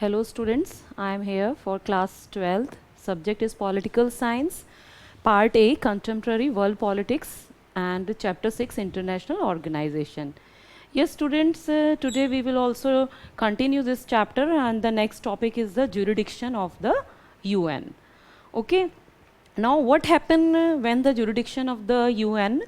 Hello students, I am here for class 12th. Subject is Political Science, Part A, Contemporary World Politics, and Chapter 6, International Organization. Yes students, today we will also continue this chapter, and the next topic is the jurisdiction of the UN. Okay, now what happened when the jurisdiction of the UN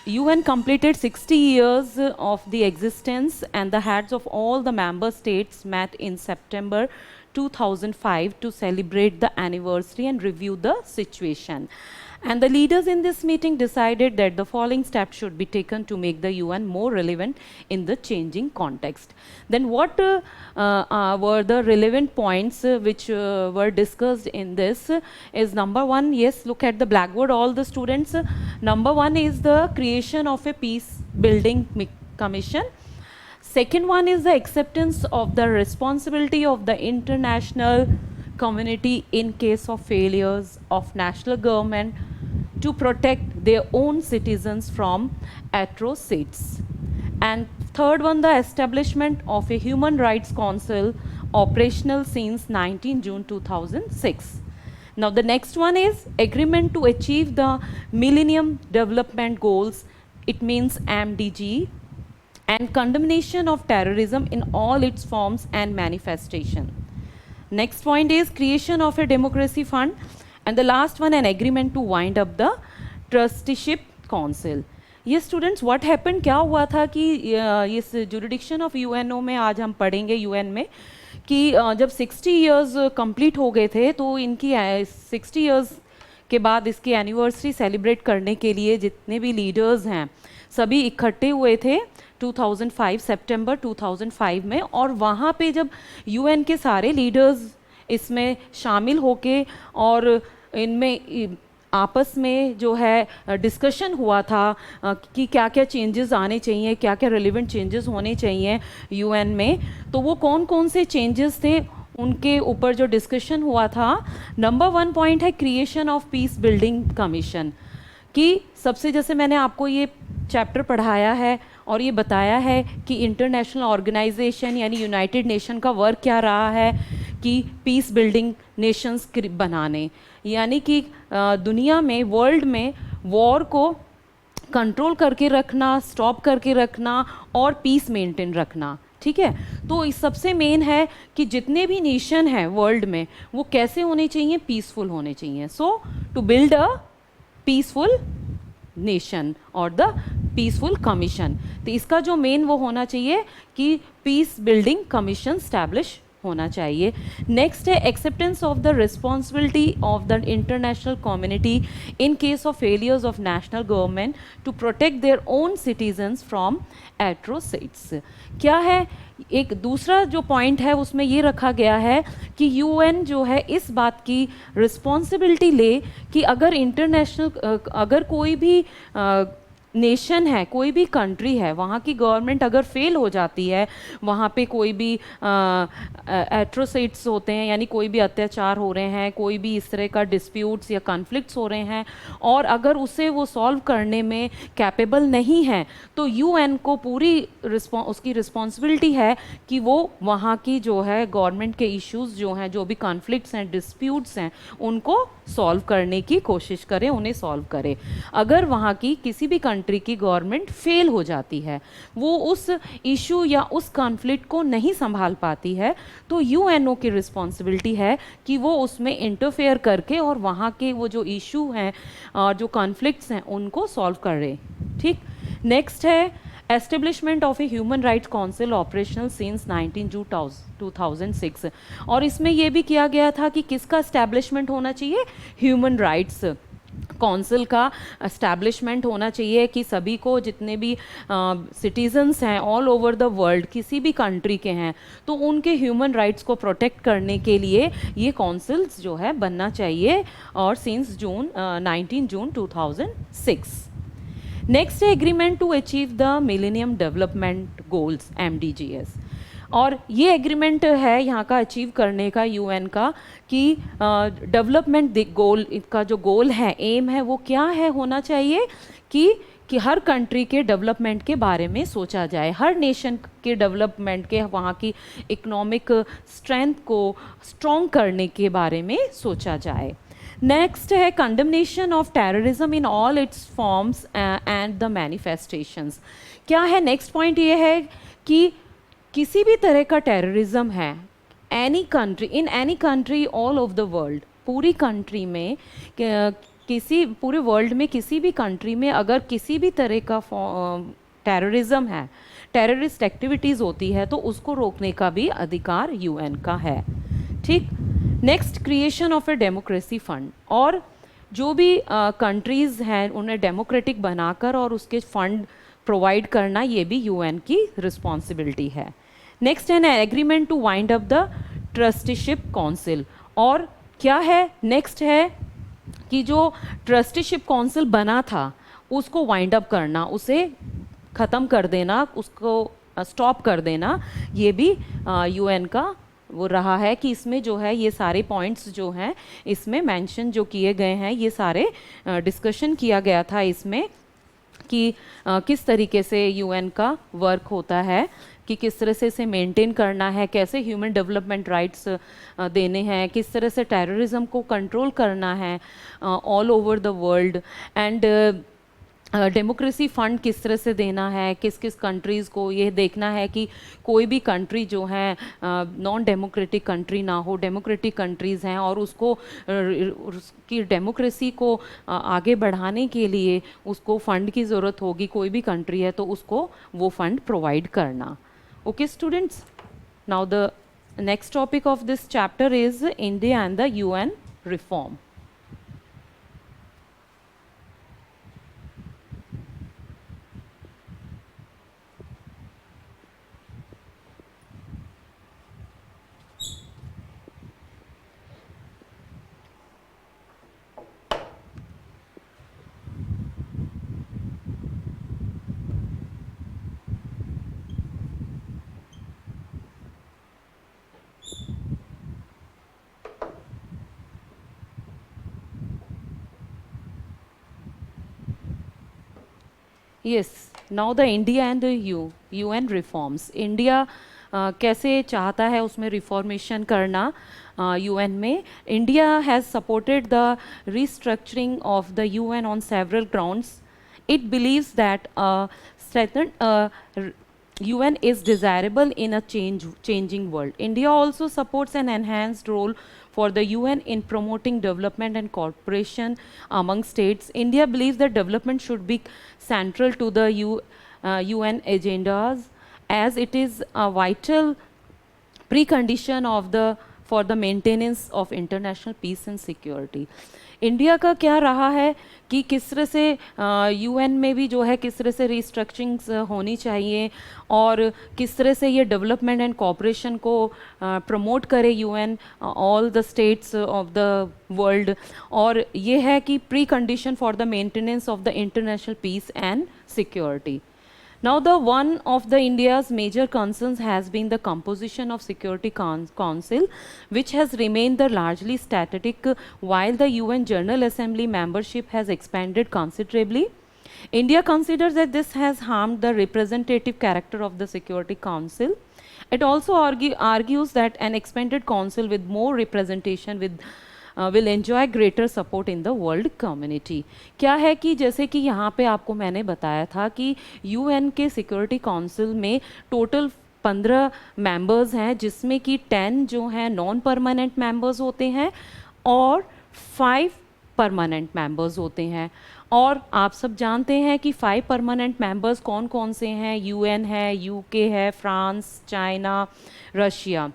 UN completed 60 years of the existence, and the heads of all the member states met in September 2005 to celebrate the anniversary and review the situation. And the leaders in this meeting decided that the following steps should be taken to make the UN more relevant in the changing context. Then what were the relevant points which were discussed in this is number one, yes, look at the blackboard, all the students. Number one is the creation of a peace building commission. Second one is the acceptance of the responsibility of the international community in case of failures of national government to protect their own citizens from atrocities. And third one, the establishment of a Human Rights Council operational since 19 June 2006. Now the next one is agreement to achieve the Millennium Development Goals, it means MDG, and condemnation of terrorism in all its forms and manifestation. Next point is creation of a democracy fund, and the last one, an agreement to wind up the trusteeship council. ये students what happened, क्या हुआ था कि इस jurisdiction of UNO में आज हम पढ़ेंगे यूएन में कि जब 60 इयर्स कंप्लीट हो गए थे तो इनकी 60 इयर्स के बाद इसकी एनिवर्सरी सेलिब्रेट करने के लिए जितने भी लीडर्स हैं सभी इकट्ठे हुए थे 2005 सितंबर 2005 में, और वहाँ पे जब यूएन के सारे लीडर्स इसमें शामिल होके और इनमें आपस में जो है डिस्कशन हुआ था कि क्या क्या चेंजेस आने चाहिए, क्या क्या रेलिवेंट चेंजेस होने चाहिए यूएन में, तो वो कौन कौन से चेंजेस थे उनके ऊपर जो डिस्कशन हुआ था. नंबर वन पॉइंट है creation of peace building commission, कि सबसे जैसे मैंने आपको ये चैप्टर पढ़ाया है और ये बताया है कि इंटरनेशनल ऑर्गेनाइजेशन यानी यूनाइटेड नेशन का वर्क क्या रहा है कि पीस बिल्डिंग नेशंस बनाने, यानी कि दुनिया में वर्ल्ड में वॉर को कंट्रोल करके रखना, स्टॉप करके रखना और पीस मेंटेन रखना. ठीक है, तो इस सबसे मेन है कि जितने भी नेशन हैं वर्ल्ड में वो कैसे होने चाहिए, पीसफुल होने चाहिए. So to build a peaceful nation और द पीसफुल कमीशन, तो इसका जो मेन वो होना चाहिए कि पीस बिल्डिंग कमीशन स्टैब्लिश होना चाहिए. नेक्स्ट है acceptance of the responsibility of the international community in case of failures of national government to protect their own citizens from atrocities. क्या है, एक दूसरा जो पॉइंट है उसमें ये रखा गया है कि यूएन जो है इस बात की रिस्पॉन्सिबिलिटी ले कि अगर इंटरनेशनल अगर कोई भी नेशन है, कोई भी कंट्री है, वहाँ की गवर्नमेंट अगर फेल हो जाती है, वहाँ पे कोई भी एट्रोसाइट्स होते हैं यानी कोई भी अत्याचार हो रहे हैं, कोई भी इस तरह का डिस्प्यूट्स या कॉन्फ्लिक्ट्स हो रहे हैं, और अगर उसे वो सॉल्व करने में कैपेबल नहीं है तो यूएन को पूरी उसकी रिस्पॉन्सिबिलिटी है कि वो वहाँ की जो है गवर्नमेंट के इश्यूज़ जो हैं, जो भी कॉन्फ्लिक्ट्स हैं, डिस्प्यूट्स हैं, उनको सॉल्व करने की कोशिश करें, उन्हें सॉल्व करें. अगर वहाँ की किसी भी कंट्री की गवर्नमेंट फेल हो जाती है, वो उस इशू या उस कॉन्फ्लिक्ट को नहीं संभाल पाती है, तो यूएनओ की रिस्पॉन्सिबिलिटी है कि वो उसमें इंटरफेयर करके और वहाँ के वो जो इशू हैं और जो कॉन्फ्लिक्ट्स हैं उनको सॉल्व करे. ठीक, नेक्स्ट है establishment of a human rights council operational since 19 June 2006, और इसमें यह भी किया गया था कि किसका एस्टैब्लिशमेंट होना चाहिए, ह्यूमन राइट्स काउंसिल का एस्टैब्लिशमेंट होना चाहिए कि सभी को जितने भी सिटीजन्स हैं ऑल ओवर द वर्ल्ड किसी भी कंट्री के हैं तो उनके ह्यूमन राइट्स को प्रोटेक्ट करने के लिए ये काउंसिल्स जो है बनना चाहिए, और सिंस 19 जून 2006. नेक्स्ट है agreement to achieve the millennium development goals MDGs, और ये एग्रीमेंट है यहाँ का अचीव करने का यूएन का कि डेवलपमेंट गोल, इसका जो गोल है, एम है, वो क्या है होना चाहिए कि कि हर कंट्री के डेवलपमेंट के बारे में सोचा जाए, हर नेशन के डेवलपमेंट के, वहाँ की इकोनॉमिक स्ट्रेंथ को स्ट्रॉन्ग करने के बारे में सोचा जाए। नेक्स्ट है condemnation of terrorism in all it's forms and the manifestations. क्या है नेक्स्ट पॉइंट, ये है कि किसी भी तरह का टेररिज्म है, any country, in any country all over the world, पूरी कंट्री में, किसी पूरे वर्ल्ड में किसी भी कंट्री में अगर किसी भी तरह का टेररिज्म है, टेररिस्ट एक्टिविटीज़ होती है, तो उसको रोकने का भी अधिकार यूएन का है। ठीक। Next, creation of a democracy fund, और जो भी कंट्रीज़ हैं उन्हें डेमोक्रेटिक बनाकर और उसके फंड प्रोवाइड करना, ये भी यूएन की रिस्पॉन्सिबिलिटी है। नेक्स्ट है agreement to wind up the trusteeship council, और क्या है नेक्स्ट है कि जो ट्रस्टीशिप काउंसिल बना था उसको वाइंड अप करना, उसे ख़त्म कर देना, उसको स्टॉप कर देना, ये भी यूएन का वो रहा है कि इसमें जो है ये सारे पॉइंट्स जो हैं इसमें मेंशन जो किए गए हैं, ये सारे डिस्कशन किया गया था इसमें कि किस तरीके से यूएन का वर्क होता है, कि किस तरह से इसे मेंटेन करना है, कैसे ह्यूमन डेवलपमेंट राइट्स देने हैं, किस तरह से टेररिज्म को कंट्रोल करना है all over the world, and democracy fund किस तरह से देना है, किस किस कंट्रीज़ को ये देखना है कि कोई भी कंट्री जो है नॉन डेमोक्रेटिक कंट्री ना हो, डेमोक्रेटिक कंट्रीज़ हैं, और उसको उसकी डेमोक्रेसी को आगे बढ़ाने के लिए उसको फंड की ज़रूरत होगी, कोई भी कंट्री है तो उसको वो फंड प्रोवाइड करना। Okay students, now the next topic of this chapter is India and the UN reform. Yes, now the India and the UN reforms. India कैसे चाहता है उसमें रिफॉर्मेशन करना यूएन में। India has supported the restructuring of the UN on several grounds. It believes that strengthened UN is desirable in a changing world. India also supports an enhanced role for the UN in promoting development and cooperation among states. India believes that development should be central to the UN agendas, as it is a vital precondition of for the maintenance of international peace and security. India का क्या रहा है कि किस तरह से UN में भी जो है किस तरह से रिस्ट्रक्चरिंग्स होनी चाहिए, और किस तरह से ये डेवलपमेंट एंड कोऑपरेशन को प्रमोट करे UN all the states of the world, और ये है कि precondition for the maintenance of the international peace and security. Now, one of the India's major concerns has been the composition of Security Council, which has remained the largely static while the UN General Assembly membership has expanded considerably. India considers that this has harmed the representative character of the Security Council. It also argues that an expanded council with more representation will enjoy greater support in the world community. क्या है कि जैसे कि यहाँ पे आपको मैंने बताया था कि यूएन के सिक्योरिटी काउंसिल में टोटल 15 मेंबर्स हैं, जिसमें कि 10 जो हैं नॉन परमानेंट मेंबर्स होते हैं और 5 परमानेंट मेंबर्स होते हैं. और आप सब जानते हैं कि 5 परमानेंट मेंबर्स कौन कौन से हैं. यूएन है, यूके है, फ्रांस, चाइना, रशिया,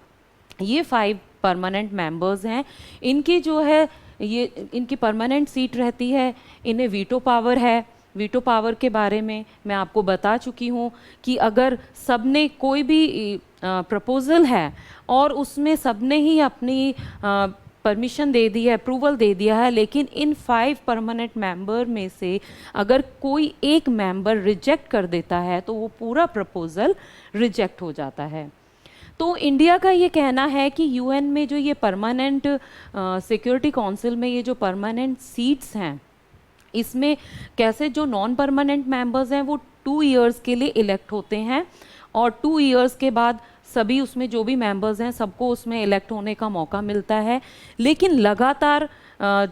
ये 5 परमानेंट मेंबर्स हैं. इनकी जो है ये इनकी परमानेंट सीट रहती है. इन्हें वीटो पावर है. वीटो पावर के बारे में मैं आपको बता चुकी हूँ कि अगर सबने कोई भी प्रपोज़ल है और उसमें सबने ही अपनी परमिशन दे दी है, अप्रूवल दे दिया है, लेकिन इन 5 परमानेंट मेंबर में से अगर कोई एक मेंबर रिजेक्ट कर देता है तो वो पूरा प्रपोज़ल रिजेक्ट हो जाता है. तो इंडिया का ये कहना है कि यूएन में जो ये परमानेंट सिक्योरिटी काउंसिल में ये जो परमानेंट सीट्स हैं, इसमें कैसे जो नॉन परमानेंट मेंबर्स हैं वो 2 इयर्स के लिए इलेक्ट होते हैं और 2 इयर्स के बाद सभी उसमें जो भी मेंबर्स हैं सबको उसमें इलेक्ट होने का मौका मिलता है। लेकिन लगातार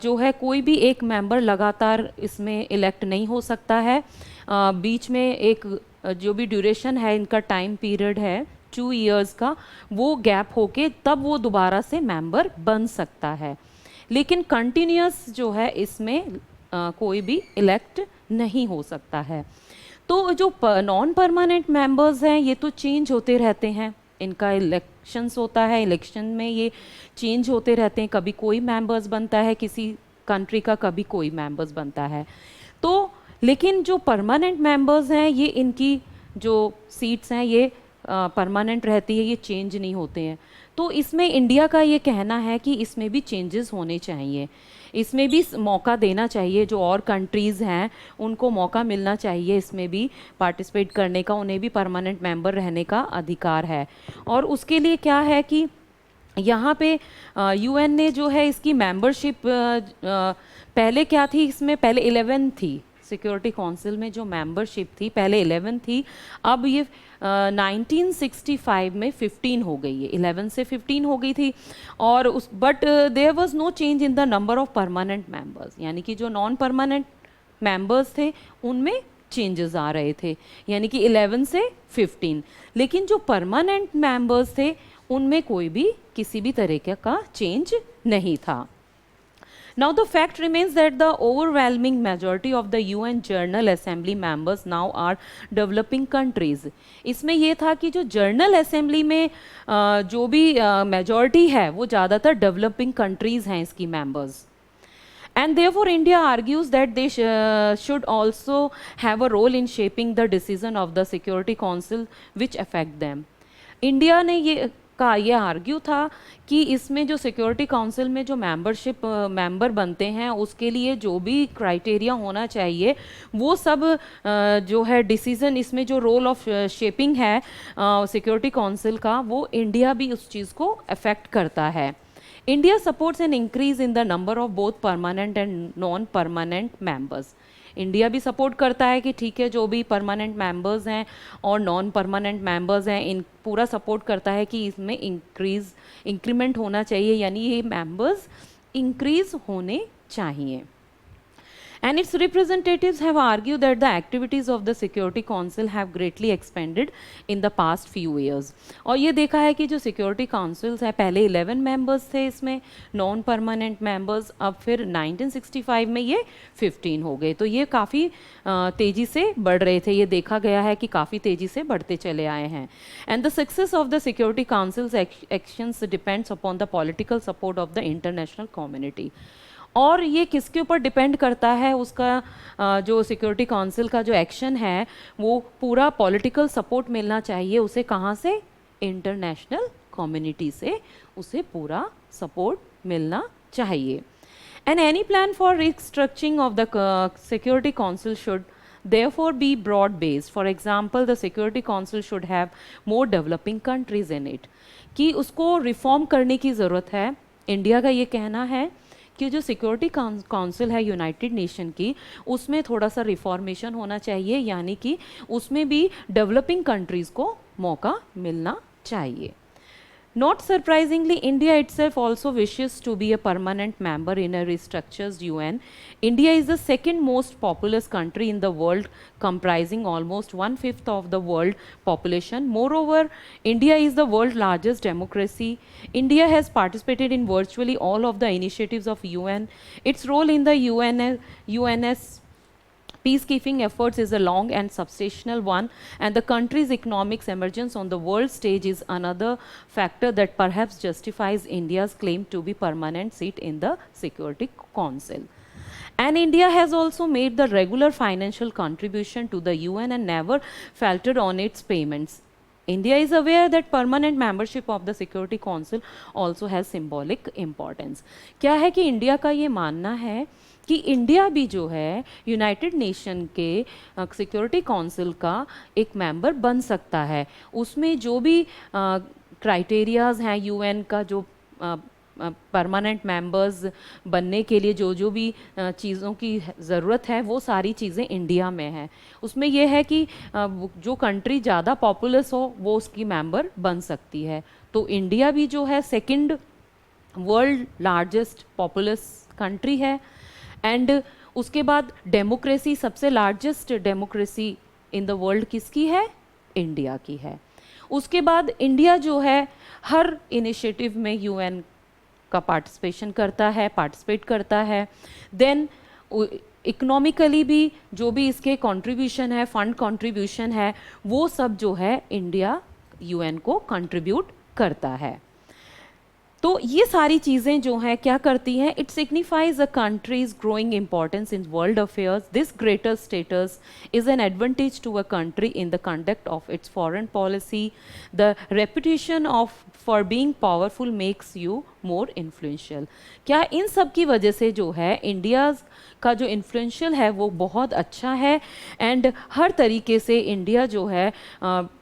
जो है कोई भी एक मेंबर लगातार इसमें इलेक्ट नहीं हो सकता है। बीच में एक जो भी ड्यूरेशन है इनका टाइम पीरियड है 2 इयर्स का, वो गैप होके तब वो दोबारा से मेंबर बन सकता है। लेकिन कंटिन्यूस जो है इसमें कोई भी इलेक्ट नहीं हो सकता है। तो जो नॉन परमानेंट मेंबर्स हैं ये तो चेंज होते रहते हैं, इनका इलेक्शंस होता है, इलेक्शन में ये चेंज होते रहते हैं, कभी कोई मेंबर्स बनता है किसी कंट्री का, कभी कोई मेंबर्स बनता है। तो लेकिन जो परमानेंट मेंबर्स हैं ये इनकी जो सीट्स हैं ये परमानेंट रहती है, ये चेंज नहीं होते हैं। तो इसमें इंडिया का ये कहना है कि इसमें भी चेंजेस होने चाहिए, इसमें भी मौका देना चाहिए, जो और कंट्रीज़ हैं उनको मौका मिलना चाहिए इसमें भी पार्टिसिपेट करने का, उन्हें भी परमानेंट मेंबर रहने का अधिकार है। और उसके लिए क्या है कि यहाँ पे यूएन ने जो है इसकी मेंबरशिप पहले क्या थी, इसमें पहले 11 थी, सिक्योरिटी काउंसिल में जो मेंबरशिप थी पहले 11 थी, अब ये 1965 में 15 हो गई है, 11 से 15 हो गई थी। और उस but there was no change in the number of permanent members, यानी कि जो नॉन परमानेंट मेंबर्स थे उनमें चेंजेस आ रहे थे, यानी कि 11 से 15। लेकिन जो परमानेंट मेंबर्स थे उनमें कोई भी किसी भी तरीके का चेंज नहीं था। Now the fact remains that the overwhelming majority of the UN General Assembly members now are developing countries. इसमें ये था कि जो General Assembly में जो भी majority है वो ज़्यादातर developing countries हैं इसकी members. And therefore India argues that they should also have a role in shaping the decision of the Security Council which affect them. India ने ये आर्ग्यू था कि इसमें जो सिक्योरिटी काउंसिल में जो मेंबर बनते हैं उसके लिए जो भी क्राइटेरिया होना चाहिए वो सब जो है डिसीजन, इसमें जो रोल ऑफ शेपिंग है सिक्योरिटी काउंसिल का, वो इंडिया भी उस चीज़ को अफेक्ट करता है। India supports an increase in the number of both permanent and non permanent members. India भी सपोर्ट करता है कि ठीक है जो भी परमानेंट मेंबर्स हैं और नॉन परमानेंट मेंबर्स हैं इन पूरा सपोर्ट करता है कि इसमें इंक्रीमेंट होना चाहिए, यानी ये मेंबर्स इंक्रीज होने चाहिए। And its representatives have argued that the activities of the Security Council have greatly expanded in the past few years. और ये देखा है कि जो Security Councils है पहले 11 members थे इसमें नॉन परमानेंट मेंबर्स, अब फिर 1965 में ये 15 हो गए। तो ये काफ़ी तेज़ी से बढ़ रहे थे, ये देखा गया है कि काफ़ी तेज़ी से बढ़ते चले आए हैं। And the success of the Security Council's actions depends upon the political support of the international community. और ये किसके ऊपर डिपेंड करता है, उसका जो सिक्योरिटी काउंसिल का जो एक्शन है वो पूरा पॉलिटिकल सपोर्ट मिलना चाहिए उसे, कहाँ से, इंटरनेशनल कम्युनिटी से उसे पूरा सपोर्ट मिलना चाहिए। And any plan for restructuring of the security council should therefore be broad based. For example, the Security Council should have more developing countries in it. कि उसको रिफॉर्म करने की ज़रूरत है। इंडिया का ये कहना है कि जो सिक्योरिटी काउंसिल है यूनाइटेड नेशन की उसमें थोड़ा सा रिफॉर्मेशन होना चाहिए, यानी कि उसमें भी डेवलपिंग कंट्रीज़ को मौका मिलना चाहिए। Not surprisingly, India itself also wishes to be a permanent member in a restructured UN. India is the second most populous country in the world, comprising almost 1/5 of the world population. Moreover, India is the world's largest democracy. India has participated in virtually all of the initiatives of UN. Its role in the UN's peacekeeping efforts is a long and substantial one, and the country's economic emergence on the world stage is another factor that perhaps justifies India's claim to be permanent seat in the Security Council. And India has also made the regular financial contribution to the UN and never faltered on its payments. India is aware that permanent membership of the Security Council also has symbolic importance. क्या है कि India का ये मानना है कि India भी जो है यूनाइटेड नेशन के सिक्योरिटी काउंसिल का एक मेंबर बन सकता है। उसमें जो भी क्राइटेरियाज हैं यूएन का जो परमानेंट मेंबर्स बनने के लिए जो जो भी चीज़ों की ज़रूरत है वो सारी चीज़ें इंडिया में है। उसमें ये है कि जो कंट्री ज़्यादा पॉपुलस हो वो उसकी मेंबर बन सकती है। तो इंडिया भी जो है second world largest populace country है। एंड उसके बाद डेमोक्रेसी, सबसे largest democracy in the world किसकी है? इंडिया की है। उसके बाद इंडिया जो है हर इनिशिएटिव में यूएन का पार्टिसिपेट करता है। देन इकोनॉमिकली भी जो भी इसके कंट्रीब्यूशन है, फंड कंट्रीब्यूशन है, वो सब जो है इंडिया यूएन को कंट्रीब्यूट करता है। तो ये सारी चीज़ें जो हैं क्या करती हैं? It signifies a country's growing importance in world affairs. This greater status is an advantage to a country in the conduct of its foreign policy. The reputation of for being powerful makes you more influential. क्या इन सब की वजह से जो है India का जो इन्फ्लुएंशियल है वो बहुत अच्छा है। एंड हर तरीके से इंडिया जो है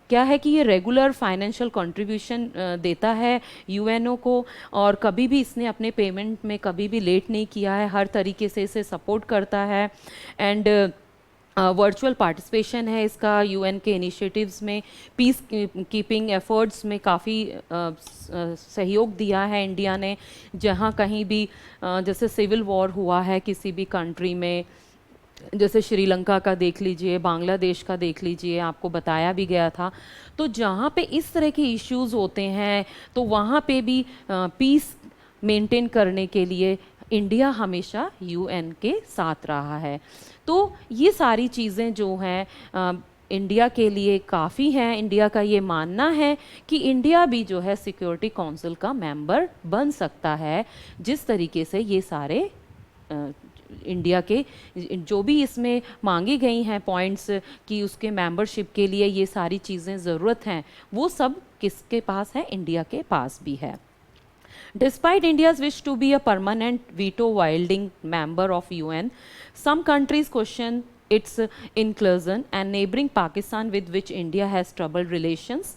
क्या है कि ये रेगुलर फाइनेंशियल कंट्रीब्यूशन देता है यूएनओ को, और कभी भी इसने अपने पेमेंट में कभी भी लेट नहीं किया है, हर तरीके से इसे सपोर्ट करता है। एंड वर्चुअल पार्टिसिपेशन है इसका यूएन के इनिशिएटिव्स में, पीस कीपिंग एफर्ट्स में काफ़ी सहयोग दिया है इंडिया ने। जहाँ कहीं भी जैसे सिविल वॉर हुआ है किसी भी कंट्री में, जैसे श्रीलंका का देख लीजिए, बांग्लादेश का देख लीजिए, आपको बताया भी गया था। तो जहाँ पे इस तरह के इश्यूज होते हैं तो वहाँ पे भी पीस मेंटेन करने के लिए इंडिया हमेशा यूएन के साथ रहा है। तो ये सारी चीज़ें जो हैं इंडिया के लिए काफ़ी हैं। इंडिया का ये मानना है कि इंडिया भी जो है सिक्योरिटी काउंसिल का मेंबर बन सकता है, जिस तरीके से ये सारे इंडिया के जो भी इसमें मांगी गई हैं पॉइंट्स कि उसके मेंबरशिप के लिए ये सारी चीज़ें ज़रूरत हैं, वो सब किसके पास है? इंडिया के पास भी है। Despite India's wish to be a permanent veto-wielding member of UN, some countries question its inclusion, and neighboring Pakistan, with which India has troubled relations,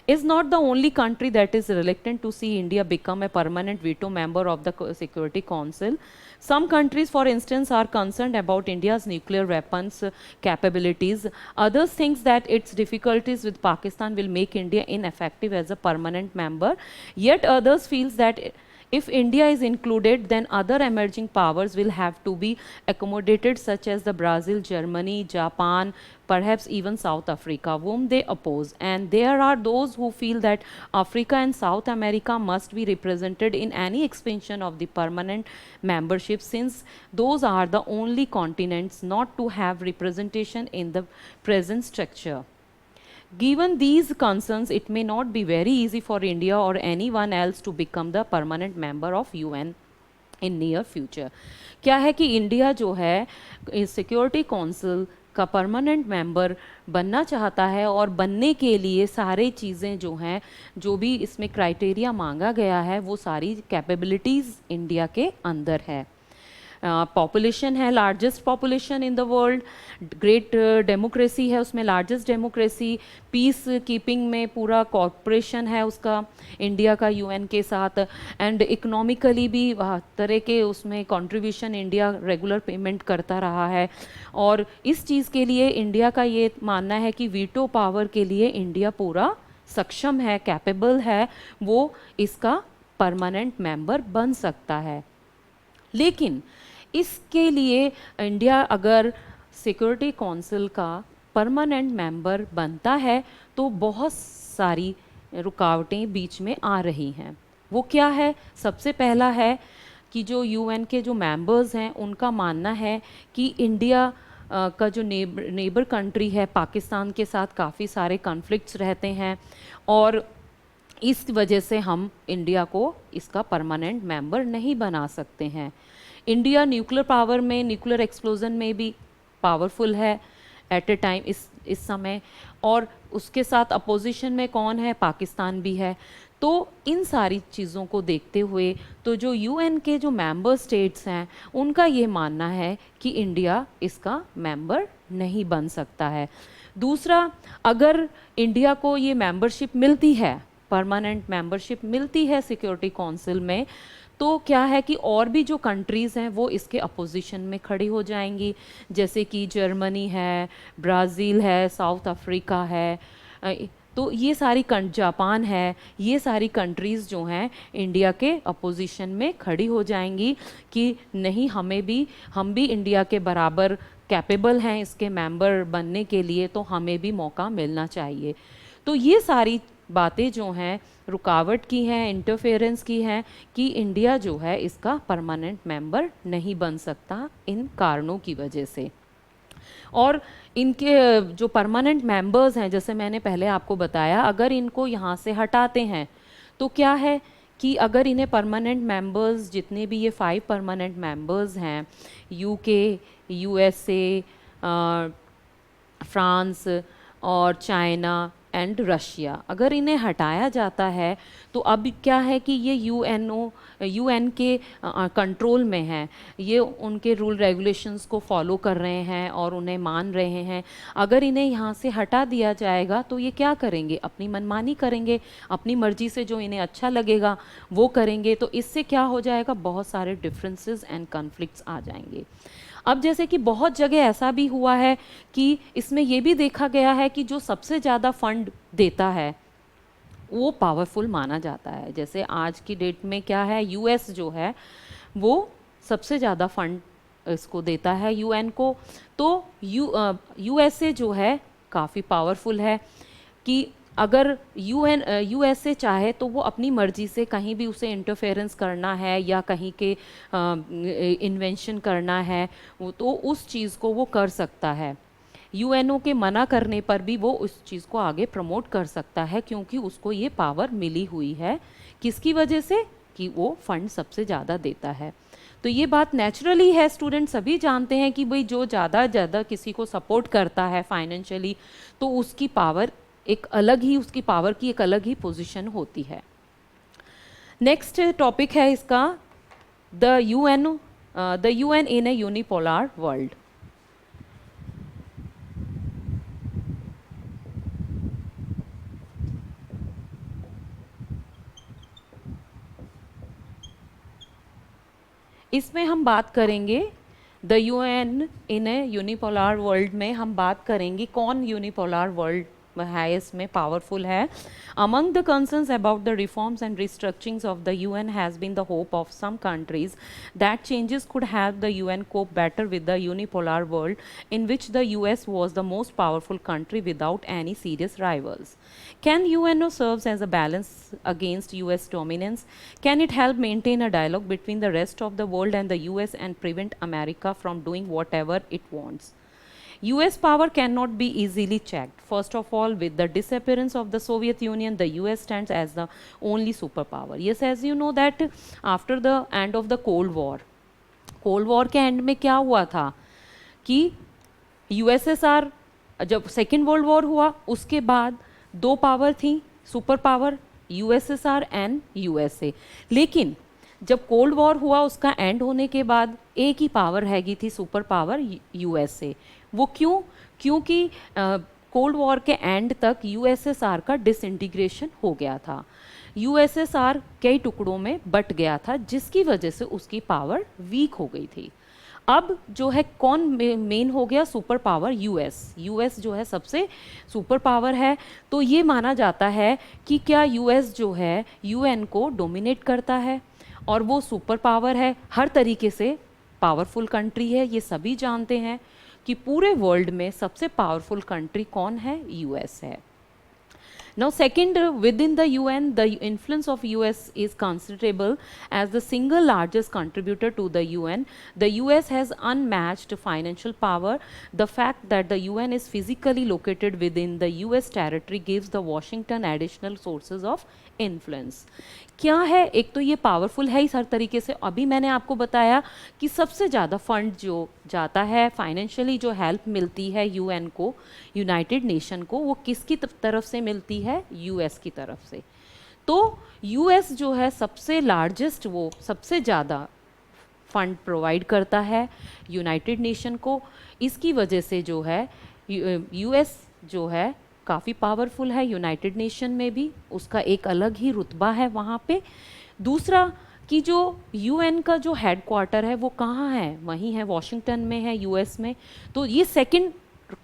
is not the only country that is reluctant to see India become a permanent veto member of the Security Council. Some countries, for instance, are concerned about India's nuclear weapons capabilities. Others think that its difficulties with Pakistan will make India ineffective as a permanent member. Yet others feel that if India is included, then other emerging powers will have to be accommodated, such as the Brazil, Germany, Japan, perhaps even South Africa, whom they oppose. And there are those who feel that Africa and South America must be represented in any expansion of the permanent membership, since those are the only continents not to have representation in the present structure. Given these concerns, it may not be very easy for India or anyone else to become the permanent member of UN in near future. क्या है कि India जो है security council का permanent member बनना चाहता है, और बनने के लिए सारे चीज़ें जो हैं, जो भी इसमें क्राइटेरिया मांगा गया है, वो सारी कैपेबिलिटीज़ इंडिया के अंदर है। पॉपुलेशन है, largest population in the world, great democracy है, उसमें लार्जेस्ट डेमोक्रेसी, पीस कीपिंग में पूरा कॉर्पोरेशन है उसका इंडिया का यूएन के साथ, एंड इकोनॉमिकली भी तरह के उसमें कंट्रीब्यूशन इंडिया रेगुलर पेमेंट करता रहा है। और इस चीज़ के लिए इंडिया का ये मानना है कि वीटो पावर के लिए इंडिया पूरा सक्षम है, कैपेबल है, वो इसका परमानेंट मेंबर बन सकता है। लेकिन इसके लिए इंडिया अगर सिक्योरिटी काउंसिल का परमानेंट मेंबर बनता है तो बहुत सारी रुकावटें बीच में आ रही हैं। वो क्या है? सबसे पहला है कि जो यूएन के जो मेंबर्स हैं उनका मानना है कि इंडिया का जो नेबर कंट्री है पाकिस्तान के साथ काफ़ी सारे कॉन्फ्लिक्ट्स रहते हैं, और इस वजह से हम इंडिया को इसका परमानेंट मेंबर नहीं बना सकते हैं। इंडिया न्यूक्लियर पावर में, न्यूक्लियर एक्सप्लोजन में भी पावरफुल है एट ए टाइम इस समय, और उसके साथ अपोजिशन में कौन है? पाकिस्तान भी है। तो इन सारी चीज़ों को देखते हुए तो जो यूएन के जो मेंबर स्टेट्स हैं उनका ये मानना है कि इंडिया इसका मेंबर नहीं बन सकता है। दूसरा, अगर इंडिया को ये मेंबरशिप मिलती है, परमानेंट मेंबरशिप मिलती है सिक्योरिटी काउंसिल में, तो क्या है कि और भी जो कंट्रीज़ हैं वो इसके अपोजिशन में खड़ी हो जाएंगी, जैसे कि जर्मनी है, ब्राज़ील है, साउथ अफ्रीका है, अ, तो ये सारी जापान है, ये सारी कंट्रीज़ जो हैं इंडिया के अपोजिशन में खड़ी हो जाएंगी कि नहीं, हम भी इंडिया के बराबर कैपेबल हैं इसके मेंबर बनने के लिए, तो हमें भी मौका मिलना चाहिए। तो ये सारी बातें जो हैं रुकावट की हैं, इंटरफेरेंस की हैं कि इंडिया जो है इसका परमानेंट मेंबर नहीं बन सकता इन कारणों की वजह से। और इनके जो परमानेंट मेंबर्स हैं, जैसे मैंने पहले आपको बताया, अगर इनको यहाँ से हटाते हैं तो क्या है कि अगर इन्हें परमानेंट मेंबर्स, जितने भी ये 5 परमानेंट मेंबर्स हैं, यूके, यूएसए, फ्रांस और चाइना एंड रशिया, अगर इन्हें हटाया जाता है तो अब क्या है कि ये यूएन के कंट्रोल में है, ये उनके रूल रेगुलेशंस को फॉलो कर रहे हैं और उन्हें मान रहे हैं। अगर इन्हें यहाँ से हटा दिया जाएगा तो ये क्या करेंगे, अपनी मनमानी करेंगे, अपनी मर्जी से जो इन्हें अच्छा लगेगा वो करेंगे। तो इससे क्या हो जाएगा, बहुत सारे डिफरेंसेस एंड कॉन्फ्लिक्ट्स आ जाएंगे। अब जैसे कि बहुत जगह ऐसा भी हुआ है कि इसमें ये भी देखा गया है कि जो सबसे ज़्यादा फंड देता है वो पावरफुल माना जाता है। जैसे आज की डेट में क्या है, यूएस जो है वो सबसे ज़्यादा फंड इसको देता है यूएन को। तो यूएसए जो है काफ़ी पावरफुल है कि अगर यूएसए चाहे तो वो अपनी मर्जी से कहीं भी उसे इंटरफेरेंस करना है या कहीं के इन्वेंशन करना है, वो तो उस चीज़ को वो कर सकता है। यूएनओ के मना करने पर भी वो उस चीज़ को आगे प्रमोट कर सकता है, क्योंकि उसको ये पावर मिली हुई है। किसकी वजह से, कि वो फंड सबसे ज़्यादा देता है। तो ये बात नेचुरली है, स्टूडेंट सभी जानते हैं कि भाई जो ज़्यादा किसी को सपोर्ट करता है फाइनेंशियली, तो उसकी पावर एक अलग ही, उसकी पावर की एक अलग ही पोजीशन होती है। नेक्स्ट टॉपिक है इसका the UN in A unipolar world. इसमें हम बात करेंगे the UN in A unipolar world में हम बात करेंगे कौन यूनिपोलर वर्ल्ड है, इसमें पावरफुल है। Among the concerns about the reforms and restructurings of the UN has been the hope of some countries that changes could help the UN cope better with the unipolar world in which the US was the most powerful country without any serious rivals. Can UNO serve as a balance against US dominance? Can it help maintain a dialogue between the rest of the world and the US and prevent America from doing whatever it wants? US power cannot be easily checked. First of all, with the disappearance of the Soviet Union, the US stands as the only superpower. Yes, as you know that after the end of the Cold War के and में क्या हुआ था कि USSR, जब second world war हुआ उसके बाद 2 पावर थी super power, USSR and USA. लेकिन जब कोल्ड वॉर हुआ उसका एंड होने के बाद एक ही पावर हैगी थी सुपर पावर, यूएसए। वो क्यों? क्योंकि कोल्ड वॉर के एंड तक यूएसएसआर का डिसइंटीग्रेशन हो गया था, यूएसएसआर कई टुकड़ों में बट गया था, जिसकी वजह से उसकी पावर वीक हो गई थी। अब जो है कौन मेन हो गया, सुपर पावर यूएस जो है सबसे सुपर पावर है। तो ये माना जाता है कि क्या यूएस जो है यूएन को डोमिनेट करता है और वो सुपर पावर है, हर तरीके से पावरफुल कंट्री है। ये सभी जानते हैं कि पूरे वर्ल्ड में सबसे पावरफुल कंट्री कौन है, यूएस है। Now second, within the UN, the influence of US is considerable as the single largest contributor to the UN. The US has unmatched financial power. The fact that the UN is physically located within the US territory gives the Washington additional sources of influence. क्या है, एक तो ये powerful है इस हर तरीके से। अभी मैंने आपको बताया कि सबसे ज़्यादा फंड जो जाता है, फाइनेंशियली जो हेल्प मिलती है यूएन को, यूनाइटेड नेशन को, वो किसकी तरफ से मिलती है, यूएस की तरफ से। तो यूएस जो है सबसे लार्जेस्ट, वो सबसे ज़्यादा फंड प्रोवाइड करता है यूनाइटेड नेशन को। इसकी वजह से जो है यूएस जो है काफ़ी पावरफुल है यूनाइटेड नेशन में भी, उसका एक अलग ही रुतबा है वहाँ पे। दूसरा कि जो यूएन का जो हेडक्वार्टर है वो कहाँ है, वहीं है, वॉशिंगटन में है, यूएस में। तो ये सेकंड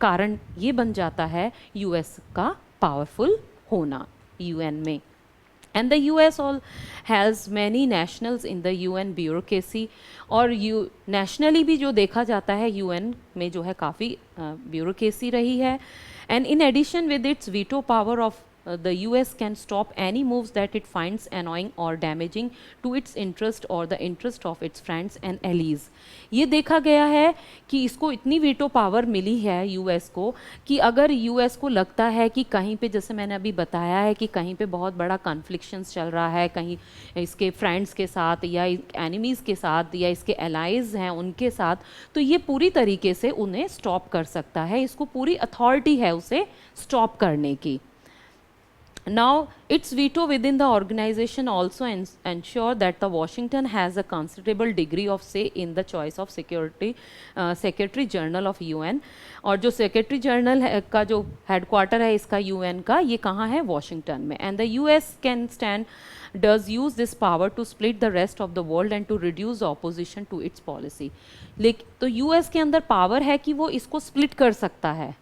कारण ये बन जाता है यूएस का पावरफुल होना यूएन में। And the US all has many nationals in the UN bureaucracy, और यू नेशनली भी जो देखा जाता है यूएन में जो है काफ़ी ब्यूरोक्रेसी रही है। And in addition with its veto power of the US can stop any moves that it finds annoying or damaging to its interest or the interest of its friends and allies। ये देखा गया है कि इसको इतनी veto power मिली है US को कि अगर यूएस को लगता है कि कहीं पे, जैसे मैंने अभी बताया है कि कहीं पे बहुत बड़ा कॉन्फ्लिक्शंस चल रहा है, कहीं इसके फ्रेंड्स के साथ या एनिमीज़ के साथ या इसके एलाइज हैं उनके साथ, तो ये पूरी तरीके से उन्हें स्टॉप कर सकता है, इसको पूरी अथॉरिटी है उसे स्टॉप करने की। Now, its veto within the organization also ensure that the Washington has a considerable degree of say in the choice of Secretary General of UN। और जो Secretary General का जो headquarter है इसका UN का, ये कहाँ है, वॉशिंगटन में। And the US can does use this power to split the rest of the world and to reduce opposition to its policy। लेकिन तो US के अंदर पावर है कि वो इसको स्प्लिट कर सकता है,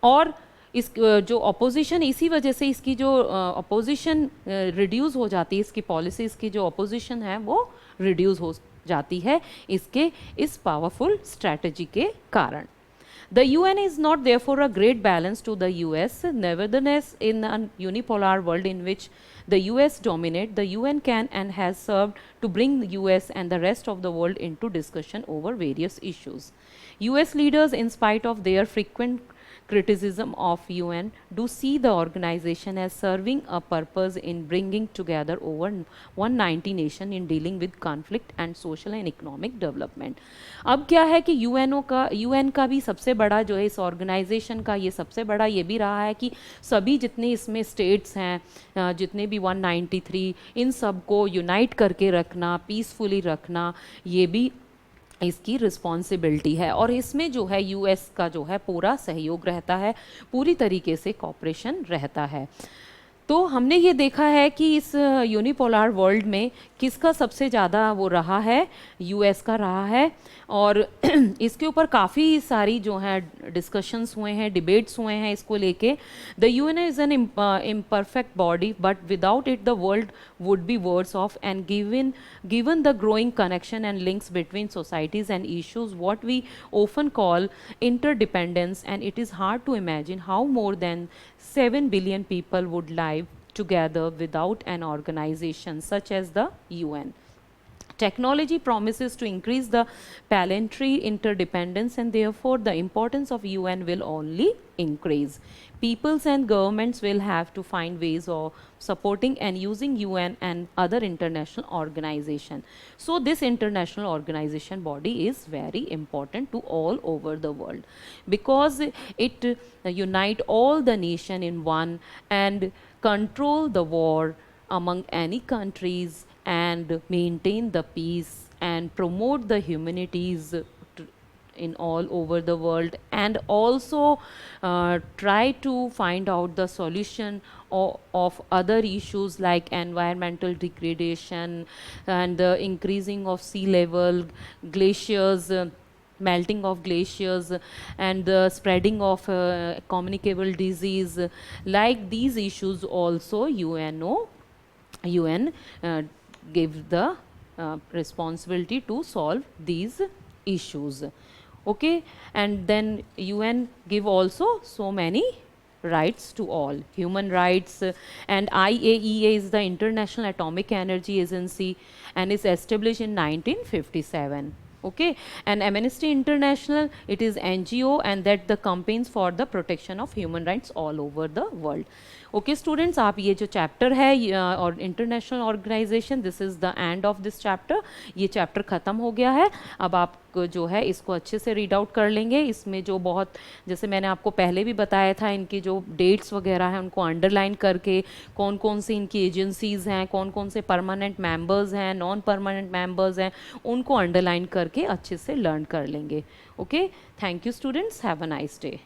और इस जो अपोजिशन, इसी वजह से इसकी जो अपोजिशन रिड्यूस हो जाती है, इसकी पॉलिसीज़ की जो अपोजिशन है वो रिड्यूस हो जाती है इसके इस पावरफुल स्ट्रैटेजी के कारण। The UN is not therefore a great balance to the US. Nevertheless, in a unipolar world in which the US dominate, the UN can and has served to bring the US and the rest of the world into discussion over various issues। US leaders, in spite of their frequent criticism of UN, do see the organization as serving a purpose in bringing together over 190 nations in dealing with conflict and social and economic development। अब क्या है कि UN का भी सबसे बड़ा जो है इस ऑर्गेनाइजेशन का ये सबसे बड़ा ये भी रहा है कि सभी जितने इसमें स्टेट्स हैं, जितने भी 193, इन सब को यूनाइट करके रखना, पीसफुली रखना, ये भी इसकी रिस्पॉन्सिबिलिटी है। और इसमें जो है यूएस का जो है पूरा सहयोग रहता है, पूरी तरीके से कॉपरेशन रहता है। तो हमने ये देखा है कि इस यूनिपोलर वर्ल्ड में किसका सबसे ज़्यादा वो रहा है, यूएस का रहा है। और इसके ऊपर काफ़ी सारी जो है डिस्कशंस हुए हैं, डिबेट्स हुए हैं इसको लेके। The UN is an imperfect body but without it the world would be worse off, and given the growing connection and links between societies and issues, what we often call interdependence, and it is hard to imagine how more than 7 billion people would live together without an organization such as the UN। Technology promises to increase the planetary interdependence, and therefore the importance of UN will only increase। Peoples and governments will have to find ways of supporting and using UN and other international organizations। So this international organization body is very important to all over the world because it unite all the nation in one and control the war among any countries and maintain the peace and promote the humanities in all over the world, and also try to find out the solution of other issues like environmental degradation and the increasing of sea level, glaciers, melting of glaciers, and the spreading of communicable disease. Like these issues also UN give the responsibility to solve these issues। Okay, and then UN give also so many rights to all, human rights, and IAEA is the International Atomic Energy Agency and is established in 1957। Okay, and Amnesty International, it is NGO and that the campaigns for the protection of human rights all over the world। Okay students, आप ये जो chapter है और international organisation, this is the end of this chapter. ये chapter ख़त्म हो गया है। अब आप जो है इसको अच्छे से रीड आउट कर लेंगे। इसमें जो बहुत, जैसे मैंने आपको पहले भी बताया था, इनकी जो डेट्स वगैरह हैं उनको अंडरलाइन करके, कौन कौन सी इनकी एजेंसीज़ हैं, कौन कौन से परमानेंट मेंबर्स हैं, नॉन परमानेंट मेंबर्स हैं, उनको अंडरलाइन करके अच्छे से लर्न कर लेंगे। Okay, thank you students, have a nice day.